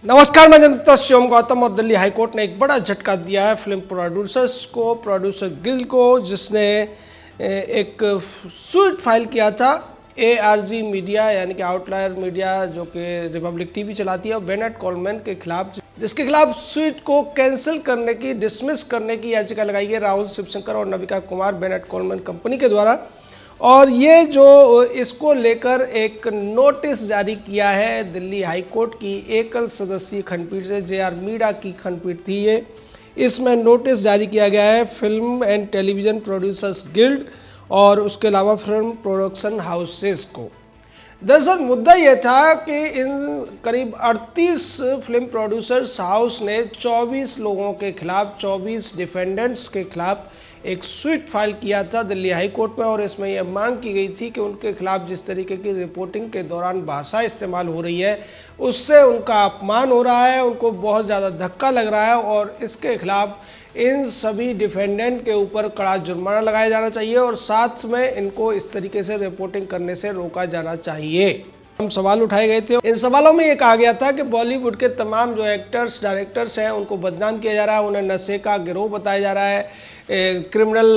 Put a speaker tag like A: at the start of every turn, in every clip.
A: नमस्कार, मैं जनता शिवम गौतम। और दिल्ली हाईकोर्ट ने एक बड़ा झटका दिया है फिल्म प्रोड्यूसर्स को, प्रोड्यूसर गिल्ड को, जिसने एक सूट फाइल किया था ARG मीडिया यानी कि आउटलायर मीडिया जो कि रिपब्लिक टीवी चलाती है, और बेनेट कोलमैन के खिलाफ, जिसके खिलाफ सूट को कैंसिल करने की, डिसमिस करने की याचिका लगाई गई राहुल शिवशंकर और Navika Kumar Bennett Coleman company के द्वारा। और ये जो इसको लेकर एक नोटिस जारी किया है दिल्ली हाईकोर्ट की एकल सदस्यीय खंडपीठ से, JR मीणा की खंडपीठ थी ये। इसमें नोटिस जारी किया गया है film and television producers guild और उसके अलावा फिल्म प्रोडक्शन हाउसेस को। दरअसल मुद्दा यह था कि इन करीब 38 फिल्म प्रोड्यूसर्स हाउस ने 24 लोगों के खिलाफ, 24 डिफेंडेंट्स के खिलाफ एक सूट फाइल किया था दिल्ली हाई कोर्ट में। और इसमें यह मांग की गई थी कि उनके खिलाफ जिस तरीके की रिपोर्टिंग के दौरान भाषा इस्तेमाल हो रही है, उससे उनका अपमान हो रहा है, उनको बहुत ज़्यादा धक्का लग रहा है, और इसके खिलाफ इन सभी डिफेंडेंट के ऊपर कड़ा जुर्माना लगाया जाना चाहिए और साथ में इनको इस तरीके से रिपोर्टिंग करने से रोका जाना चाहिए। हम सवाल उठाए गए थे। इन सवालों में ये कहा गया था कि बॉलीवुड के तमाम जो एक्टर्स, डायरेक्टर्स हैं, उनको बदनाम किया जा रहा है, उन्हें नशे का गिरोह बताया जा रहा है, क्रिमिनल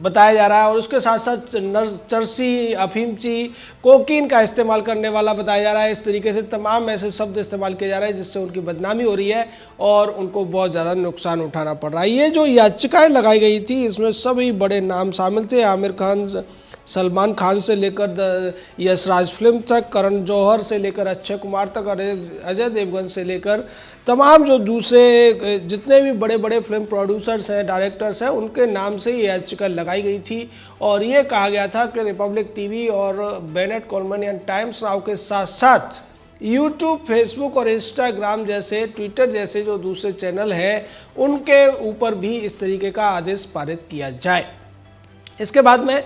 A: बताया जा रहा है, और उसके साथ साथ चरसी, अफीमची, कोकीन का इस्तेमाल करने वाला बताया जा रहा है। इस तरीके से तमाम ऐसे शब्द इस्तेमाल किए जा रहे हैं जिससे उनकी बदनामी हो रही है और उनको बहुत ज़्यादा नुकसान उठाना पड़ रहा है। ये जो याचिकाएं लगाई गई थी, इसमें सभी बड़े नाम शामिल थे। आमिर खान, सलमान खान से लेकर यशराज फिल्म तक, करण जौहर से लेकर अक्षय कुमार तक, और अजय देवगन से लेकर तमाम जो दूसरे जितने भी बड़े बड़े फिल्म प्रोड्यूसर्स हैं, डायरेक्टर्स हैं, उनके नाम से ये याचिका लगाई गई थी। और ये कहा गया था कि रिपब्लिक टीवी और बेनेट कोलमैन या टाइम्स नाउ के साथ साथ यूट्यूब, फेसबुक और इंस्टाग्राम जैसे, ट्विटर जैसे जो दूसरे चैनल हैं, उनके ऊपर भी इस तरीके का आदेश पारित किया जाए। इसके बाद में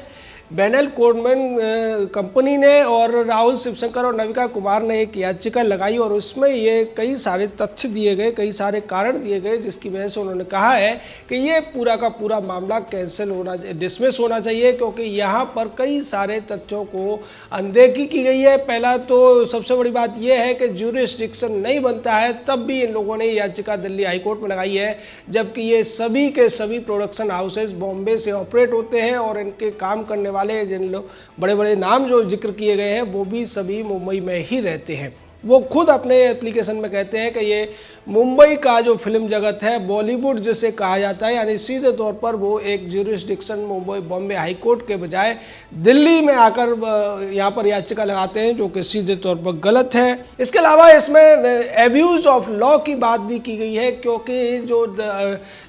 A: बेनेट कोलमैन कंपनी ने और राहुल शिवशंकर और नविका कुमार ने एक याचिका लगाई और उसमें ये कई सारे तथ्य दिए गए, कई सारे कारण दिए गए, जिसकी वजह से उन्होंने कहा है कि ये पूरा का पूरा मामला कैंसिल होना, डिसमिस होना चाहिए, क्योंकि यहाँ पर कई सारे तथ्यों को अनदेखी की गई है। पहला तो सबसे बड़ी बात यह है कि ज्यूरिसडिक्शन नहीं बनता है, तब भी इन लोगों ने याचिका दिल्ली हाईकोर्ट में लगाई है, जबकि ये सभी के सभी प्रोडक्शन हाउसेस बॉम्बे से ऑपरेट होते हैं और इनके काम करने वाले जिन लोग बड़े बड़े नाम जो जिक्र किए गए हैं, वो भी सभी मुंबई में ही रहते हैं। वो खुद अपने एप्लीकेशन में कहते हैं कि ये मुंबई का जो फिल्म जगत है, बॉलीवुड जिसे कहा जाता है, यानी सीधे तौर पर वो एक jurisdiction Mumbai, Bombay high court के बजाय दिल्ली में आकर यहाँ पर याचिका लगाते हैं, जो कि सीधे तौर पर गलत है। इसके अलावा इसमें एब्यूज ऑफ लॉ की बात भी की गई है, क्योंकि जो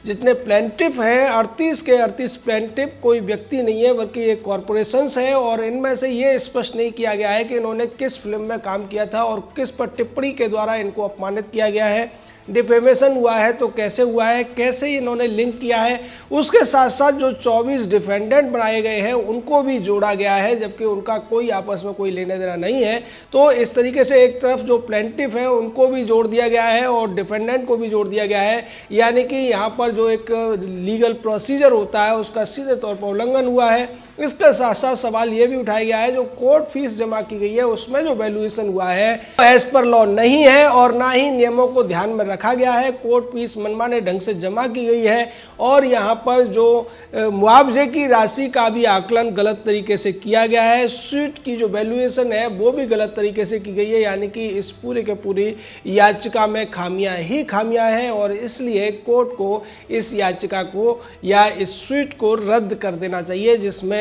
A: जितने प्लेंटिफ हैं, 38 के 38 प्लेंटिफ कोई व्यक्ति नहीं है, बल्कि ये कॉरपोरेशंस हैं, और इनमें से ये स्पष्ट नहीं किया गया है कि इन्होंने किस फिल्म में काम किया था और किस पर टिप्पणी के द्वारा इनको अपमानित किया गया है। डिफेमेशन हुआ है तो कैसे हुआ है, कैसे इन्होंने लिंक किया है। उसके साथ साथ जो 24 डिफेंडेंट बनाए गए हैं उनको भी जोड़ा गया है, जबकि उनका कोई आपस में कोई लेना देना नहीं है। तो इस तरीके से एक तरफ जो प्लेंटिफ है उनको भी जोड़ दिया गया है और डिफेंडेंट को भी जोड़ दिया गया है, यानी कि यहाँ पर जो एक लीगल प्रोसीजर होता है उसका सीधे तौर पर उल्लंघन हुआ है। इसके साथ साथ सवाल ये भी उठाया गया है, जो कोर्ट फीस जमा की गई है उसमें जो वैल्यूएशन हुआ है एज पर लॉ नहीं है और ना ही नियमों को ध्यान में रखा गया है। कोर्ट फीस मनमाने ढंग से जमा की गई है और यहाँ पर जो मुआवजे की राशि का भी आकलन गलत तरीके से किया गया है। सूट की जो वैल्यूएशन है वो भी गलत तरीके से की गई है, यानी कि इस पूरे के पूरी याचिका में खामियां ही खामियां हैं, और इसलिए कोर्ट को इस याचिका को या इस सूट को रद्द कर देना चाहिए, जिसमें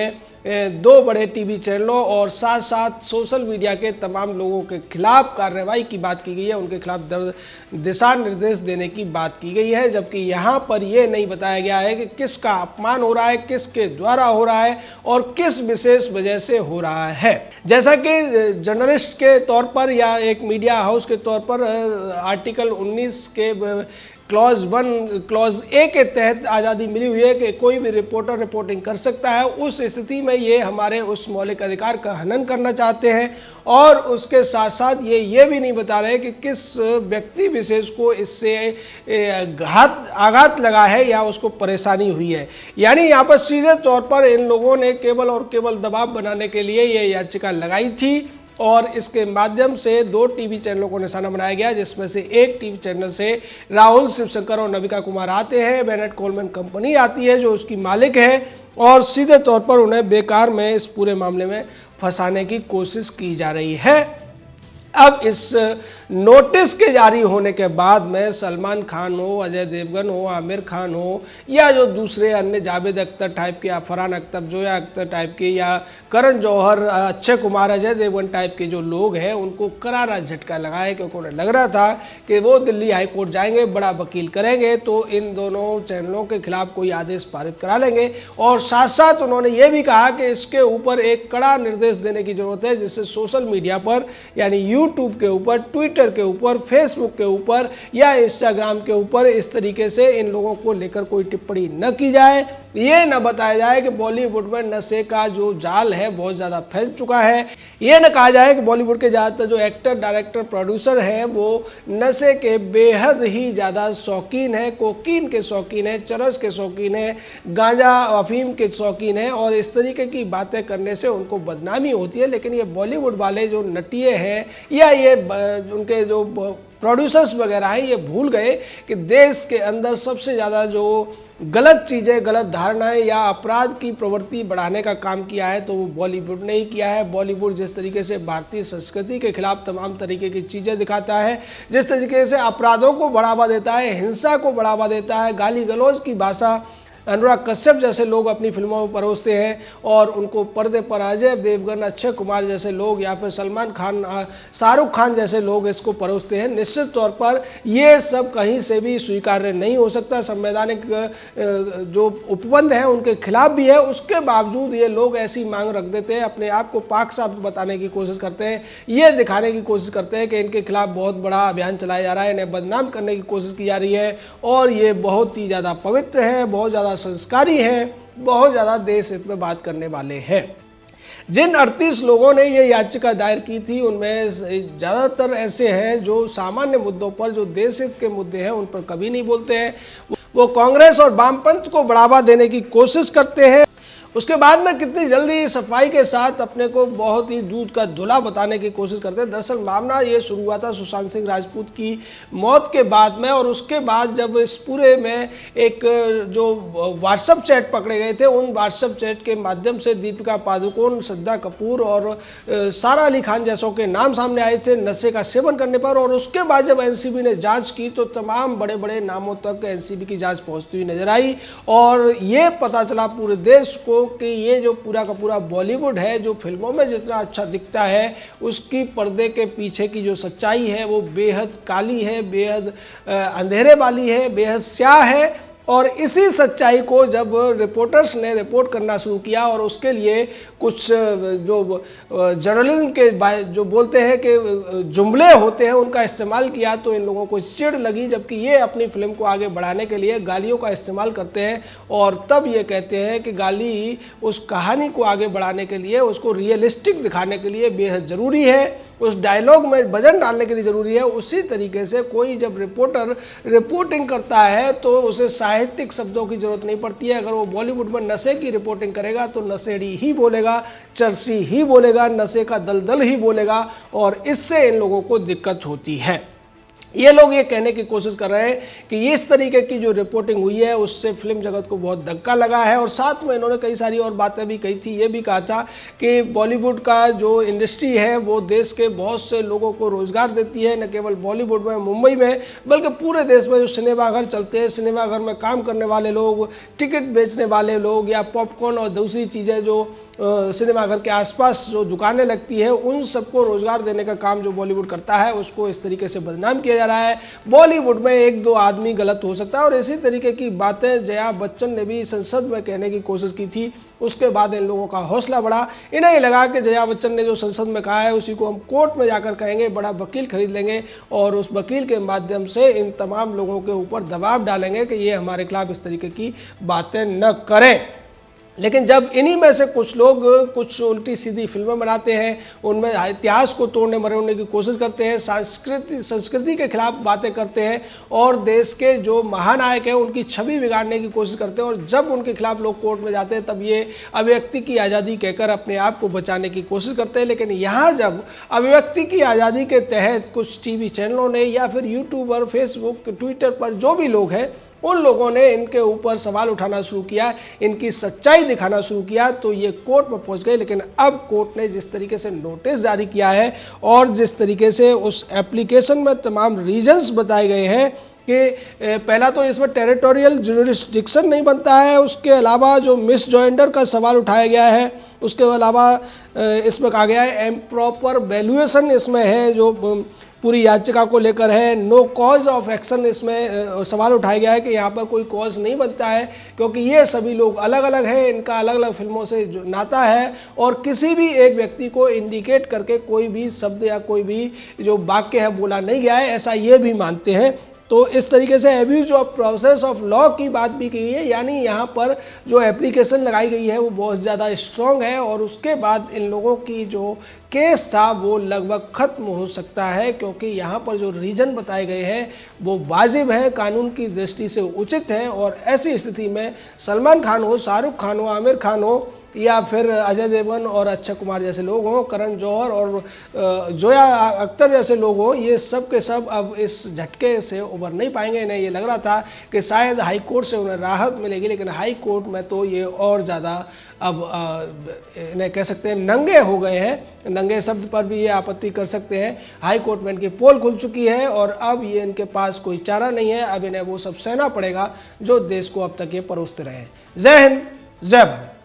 A: दो बड़े टीवी चैनलों और साथ साथ सोशल मीडिया के तमाम लोगों के खिलाफ कार्रवाई की बात की गई है, उनके खिलाफ दिशा निर्देश देने की बात की गई है। जबकि यहाँ पर यह नहीं बताया गया है कि किसका अपमान हो रहा है, किसके द्वारा हो रहा है और किस विशेष वजह से हो रहा है। जैसा कि जर्नलिस्ट के तौर पर या एक मीडिया हाउस के तौर पर आर्टिकल 19 के क्लॉज 1 क्लॉज ए के तहत आज़ादी मिली हुई है कि कोई भी रिपोर्टर रिपोर्टिंग कर सकता है। उस स्थिति में ये हमारे उस मौलिक अधिकार का हनन करना चाहते हैं, और उसके साथ साथ ये भी नहीं बता रहे कि किस व्यक्ति विशेष को इससे आघात लगा है या उसको परेशानी हुई है। यानी यहाँ पर सीधे तौर पर इन लोगों ने केवल और केवल दबाव बनाने के लिए ये याचिका लगाई थी और इसके माध्यम से 2 टीवी चैनलों को निशाना बनाया गया, जिसमें से एक टीवी चैनल से राहुल शिवशंकर और नविका कुमार आते हैं। बेनेट कोलमैन कंपनी आती है जो उसकी मालिक है और सीधे तौर पर उन्हें बेकार में इस पूरे मामले में फंसाने की कोशिश की जा रही है। अब इस नोटिस के जारी होने के बाद में सलमान खान हो, अजय देवगन हो, आमिर खान हो या जो दूसरे अन्य जावेद अख्तर टाइप के या फरहान अख्तर, जोया अख्तर टाइप के या करण जौहर, अक्षय कुमार, अजय देवगन टाइप के जो लोग हैं, उनको करारा झटका लगा है, क्योंकि उन्हें लग रहा था कि वो दिल्ली हाई कोर्ट जाएंगे, बड़ा वकील करेंगे तो इन दोनों चैनलों के खिलाफ कोई आदेश पारित करा लेंगे। और साथ साथ उन्होंने ये भी कहा कि इसके ऊपर एक कड़ा निर्देश देने की जरूरत है, जिससे सोशल मीडिया पर यानी यूट्यूब के ऊपर, ट्विटर के ऊपर, फेसबुक के ऊपर या इंस्टाग्राम के ऊपर इस तरीके से इन लोगों को लेकर कोई टिप्पणी न की जाए, ये न बताया जाए कि बॉलीवुड में नशे का जो जाल है बहुत ज़्यादा फैल चुका है। ये न कहा जाए कि बॉलीवुड के ज़्यादातर जो एक्टर, डायरेक्टर, प्रोड्यूसर हैं वो नशे के बेहद ही ज़्यादा शौकीन है, कोकीन के शौकीन है, चरस के शौकीन है, गांजा अफीम के शौकीन है और इस तरीके की बातें करने से उनको बदनामी होती है। लेकिन ये बॉलीवुड वाले जो नटिए हैं या ये उनके जो प्रोड्यूसर्स वगैरह हैं, ये भूल गए कि देश के अंदर सबसे ज़्यादा जो गलत चीज़ें, गलत धारणाएं या अपराध की प्रवृत्ति बढ़ाने का काम किया है तो वो बॉलीवुड ने ही किया है। बॉलीवुड जिस तरीके से भारतीय संस्कृति के खिलाफ तमाम तरीके की चीज़ें दिखाता है, जिस तरीके से अपराधों को बढ़ावा देता है, हिंसा को बढ़ावा देता है, गाली गलौज की भाषा अनुराग कश्यप जैसे लोग अपनी फिल्मों में परोसते हैं और उनको पर्दे पर अजय देवगन, अक्षय कुमार जैसे लोग या फिर सलमान खान, शाहरुख खान जैसे लोग इसको परोसते हैं, निश्चित तौर पर ये सब कहीं से भी स्वीकार्य नहीं हो सकता। संवैधानिक जो उपबंध हैं उनके खिलाफ भी है, उसके बावजूद ये लोग ऐसी मांग रख देते हैं, अपने आप को पाक साफ बताने की कोशिश करते हैं, ये दिखाने की कोशिश करते हैं कि इनके खिलाफ बहुत बड़ा अभियान चलाया जा रहा है, इन्हें बदनाम करने की कोशिश की जा रही है और ये बहुत ही ज़्यादा पवित्र है, बहुत ज़्यादा संस्कारी हैं, बहुत ज़्यादा देश हित में बात करने वाले हैं। जिन 38 लोगों ने ये याचिका दायर की थी उनमें ज़्यादातर ऐसे हैं जो सामान्य मुद्दों पर, जो देश हित के मुद्दे हैं उन पर कभी नहीं बोलते हैं। वो कांग्रेस और वामपंथ को बढ़ावा देने की कोशिश करते हैं, उसके बाद में कितनी जल्दी सफाई के साथ अपने को बहुत ही दूध का धुला बताने की कोशिश करते हैं। दरअसल मामला ये शुरू हुआ था सुशांत सिंह राजपूत की मौत के बाद में, और उसके बाद जब इस पूरे में एक जो व्हाट्सएप चैट पकड़े गए थे, उन व्हाट्सएप चैट के माध्यम से दीपिका पादुकोण, श्रद्धा कपूर और सारा अली खान जैसों के नाम सामने आए थे नशे का सेवन करने पर। और उसके बाद जब एनसीबी ने जाँच की तो तमाम बड़े बड़े नामों तक एनसीबी की जाँच पहुँचती हुई नजर आई और ये पता चला पूरे देश को कि ये जो पूरा का पूरा बॉलीवुड है, जो फिल्मों में जितना अच्छा दिखता है, उसकी पर्दे के पीछे की जो सच्चाई है वो बेहद काली है, बेहद अंधेरे वाली है, बेहद स्याह है। और इसी सच्चाई को जब रिपोर्टर्स ने रिपोर्ट करना शुरू किया और उसके लिए कुछ जो जर्नलिज्म के जो बोलते हैं कि जुमले होते हैं उनका इस्तेमाल किया तो इन लोगों को चिढ़ लगी, जबकि ये अपनी फिल्म को आगे बढ़ाने के लिए गालियों का इस्तेमाल करते हैं और तब ये कहते हैं कि गाली उस कहानी को आगे बढ़ाने के लिए, उसको रियलिस्टिक दिखाने के लिए बेहद ज़रूरी है, उस डायलॉग में वजन डालने के लिए ज़रूरी है। उसी तरीके से कोई जब रिपोर्टर रिपोर्टिंग करता है तो उसे साहित्यिक शब्दों की ज़रूरत नहीं पड़ती है। अगर वो बॉलीवुड में नशे की रिपोर्टिंग करेगा तो नशेड़ी ही बोलेगा, चर्सी ही बोलेगा, नशे का दलदल ही बोलेगा और इससे इन लोगों को दिक्कत होती है। ये लोग ये कहने की कोशिश कर रहे हैं कि इस तरीके की जो रिपोर्टिंग हुई है उससे फिल्म जगत को बहुत धक्का लगा है और साथ में इन्होंने कई सारी और बातें भी कही थी। ये भी कहा था कि बॉलीवुड का जो इंडस्ट्री है वो देश के बहुत से लोगों को रोज़गार देती है, न केवल बॉलीवुड में, मुंबई में, बल्कि पूरे देश में जो सिनेमाघर चलते हैं, सिनेमाघर में काम करने वाले लोग, टिकट बेचने वाले लोग या पॉपकॉर्न और दूसरी चीज़ें जो सिनेमाघर के आसपास जो दुकानें लगती है, उन सबको रोज़गार देने का काम जो बॉलीवुड करता है उसको इस तरीके से बदनाम किया जा रहा है। बॉलीवुड में एक दो आदमी गलत हो सकता है और इसी तरीके की बातें जया बच्चन ने भी संसद में कहने की कोशिश की थी। उसके बाद इन लोगों का हौसला बढ़ा, इन्हें लगा कि जया बच्चन ने जो संसद में कहा है उसी को हम कोर्ट में जाकर कहेंगे, बड़ा वकील खरीद लेंगे और उस वकील के माध्यम से इन तमाम लोगों के ऊपर दबाव डालेंगे कि ये हमारे खिलाफ इस तरीके की बातें न करें। लेकिन जब इन्हीं में से कुछ लोग कुछ उल्टी सीधी फिल्में बनाते हैं, उनमें इतिहास को तोड़ने मरोड़ने की कोशिश करते हैं, संस्कृति के खिलाफ बातें करते हैं और देश के जो महानायक हैं उनकी छवि बिगाड़ने की कोशिश करते हैं, और जब उनके खिलाफ लोग कोर्ट में जाते हैं तब ये अभिव्यक्ति की आज़ादी कहकर अपने आप को बचाने की कोशिश करते हैं। लेकिन यहाँ जब अभिव्यक्ति की आज़ादी के तहत कुछ टीवी चैनलों ने या फिर यूट्यूबर, फेसबुक, ट्विटर पर जो भी लोग हैं उन लोगों ने इनके ऊपर सवाल उठाना शुरू किया, इनकी सच्चाई दिखाना शुरू किया, तो ये कोर्ट में पहुंच गए। लेकिन अब कोर्ट ने जिस तरीके से नोटिस जारी किया है और जिस तरीके से उस एप्लीकेशन में तमाम रीजंस बताए गए हैं कि पहला तो इसमें टेरिटोरियल जुरिस्डिक्शन नहीं बनता है, उसके अलावा जो मिस जॉइंडर का सवाल उठाया गया है, उसके अलावा इसमें कहा गया है इम्प्रॉपर वैल्यूएशन इसमें है जो पूरी याचिका को लेकर है, नो कॉज ऑफ एक्शन इसमें सवाल उठाया गया है कि यहाँ पर कोई कॉज नहीं बनता है क्योंकि ये सभी लोग अलग अलग हैं, इनका अलग अलग फिल्मों से जो नाता है और किसी भी एक व्यक्ति को इंडिकेट करके कोई भी शब्द या कोई भी जो वाक्य है बोला नहीं गया है, ऐसा ये भी मानते हैं। तो इस तरीके से abuse of process of law की बात भी की है, यानी यहाँ पर जो एप्लीकेशन लगाई गई है वो बहुत ज़्यादा स्ट्रॉन्ग है और उसके बाद इन लोगों की जो केस था वो लगभग ख़त्म हो सकता है क्योंकि यहाँ पर जो रीजन बताए गए हैं वो वाजिब है, कानून की दृष्टि से उचित है। और ऐसी स्थिति में सलमान खान हो, शाहरुख खान हो, आमिर खान हो या फिर अजय देवगन और अक्षय कुमार जैसे लोग हों, करण जौहर और जोया अख्तर जैसे लोग हों, ये सब के सब अब इस झटके से उबर नहीं पाएंगे। इन्हें ये लग रहा था कि शायद हाई कोर्ट से उन्हें राहत मिलेगी, लेकिन हाई कोर्ट में तो ये और ज़्यादा अब इन्हें कह सकते हैं नंगे हो गए हैं। नंगे शब्द पर भी ये आपत्ति कर सकते हैं। हाई कोर्ट में इनकी पोल खुल चुकी है और अब ये इनके पास कोई चारा नहीं है, अब इन्हें वो सब सहना पड़ेगा जो देश को अब तक ये परोसते रहे। जय हिंद, जय भारत।